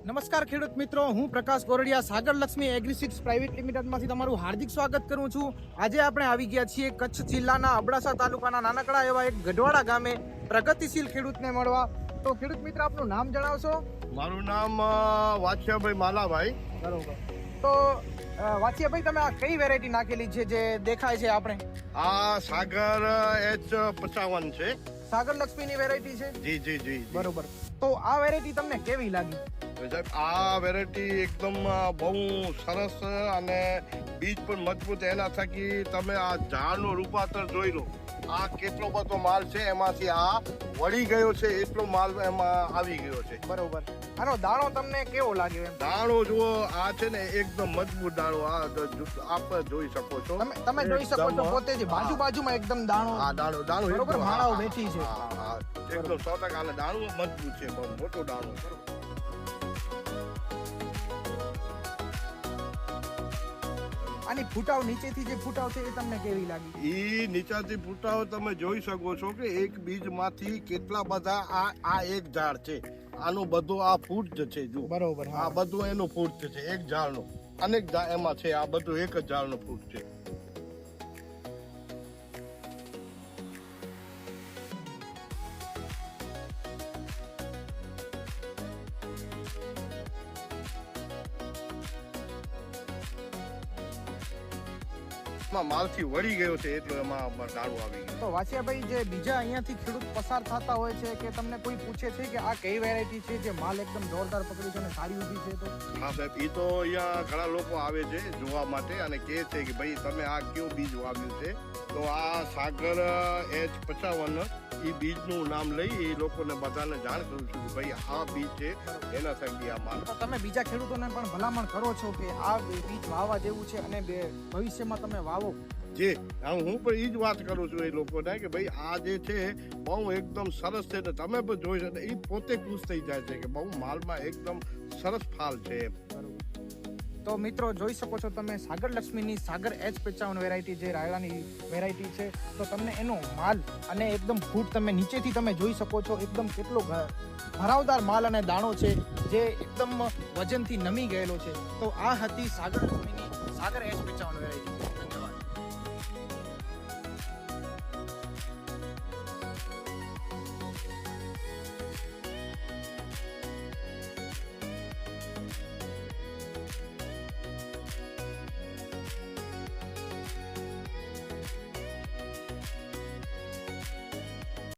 નમસ્કાર ખેડૂત મિત્રો, હું પ્રકાશ કોરડિયા સાગર લક્ષ્મી એગ્રીસીડ્સ પ્રાઇવેટ લિમિટેડમાંથી તમારું હાર્દિક સ્વાગત કરું છું. આજે આપણે આવી ગયા છીએ કચ્છ જિલ્લાના અબડાસા તાલુકાના નાનકડા એવા એક ગઢવાડા ગામે પ્રગતિશીલ ખેડૂતને મળવા. તો ખેડૂત મિત્ર, આપનું નામ જણાવશો? મારું નામ વાછિયાભાઈ માલાભાઈ. બરોબર. તો વાછિયાભાઈ, તમે આ કઈ વેરાયટી નાખેલી છે જે દેખાય છે આપણે? આ સાગર H55 છે. સાગર લક્ષ્મીની વેરાયટી છે? જી જી જી. બરોબર. તો આ વેરાયટી તમને કેવી લાગી? સાહેબ, આ વેરાયટી એકદમ બહુ સરસ અને બીજ પણ મજબૂત. એના થકી તમે આ ઝાડનો રૂપાંતર જોઈ લો. આ કેટલો બધો માલ છે, એમાંથી આ વળી ગયો છે, એટલો માલ એમાં આવી ગયો છે. બરોબર. આનો દાણો તમને કેવો લાગ્યો? એમ દાણો જુઓ, આ છે ને એકદમ મજબૂત દાણો. આપ જોઈ શકો છો. તમે જોઈ શકો છો પોતે જ બાજુમાં એકદમ દાણો. આ દાણો બરોબર, એકદમ, માળાઓ બેઠી છે. એકદમ 100% અને દાણો મજબૂત છે, બહુ મોટો દાણો છે. આની ફૂટાવ નીચેથી જે ફૂટાવ છે એ તમને કેવી લાગી? ઈ નીચાથી ફૂટાવો તમે જોઈ શકો છો કે એક બીજમાંથી કેટલા બધા આ એક ઝાડ છે. આનું બધું આ ફૂટ જ છે. જો બરોબર. આ બધું એનું ફૂટ છે, એક ઝાડનો. અનેક એમાં છે, આ બધું એક જ ઝાડનો ફૂટ છે. માલથી વળી ગયો છે, એટલો એમાં દાણો આવી ગયો. તો વાછિયાભાઈ, જે બીજા અહીંયાથી ખેડૂત પસાર થતા હોય છે કે તમને કોઈ પૂછે છે કે આ કઈ વેરાયટી છે જે માલ એકદમ જોરદાર પકડ્યું છે અને સારી ઊભી છે? તો હા સાહેબ, એ તો અહીંયા ઘણા લોકો આવે છે જોવા માટે અને કહે છે કે ભાઈ તમે આ કયું બીજ વાવ્યું છે. તો આ સાગર H55 એ બીજનું નામ લઈ એ લોકોને બધાને જાણ કરું છું કે ભાઈ આ બીજ છે, એના થકી આ માલ. તો તમે બીજા ખેડૂતોને પણ ભલામણ કરો છો કે આ બીજ વાવવા જેવું છે અને ભવિષ્યમાં તમે વાવો? જે હું પણ એ જ વાત કરું છું એ લોકોને કે ભાઈ આ જે છે બહુ એકદમ સરસ છે. ને તમે પણ જોઈ શકો, એ પોતે ખુશ થઈ જાય છે કે બહુ માલમાં એકદમ સરસ ફાલ છે. તો મિત્રો, જોઈ શકો છો તમે સાગર લક્ષ્મીની સાગર H55 વેરાયટી જે રાયડાની વેરાયટી છે. તો તમને એનો માલ અને એકદમ ફૂટ તમે નીચેથી તમે જોઈ શકો છો. એકદમ કેટલો ભરાવદાર માલ અને દાણો છે જે એકદમ વજનથી નમી ગયેલો છે. તો આ હતી સાગર લક્ષ્મીની સાગર H55 વેરાયટી.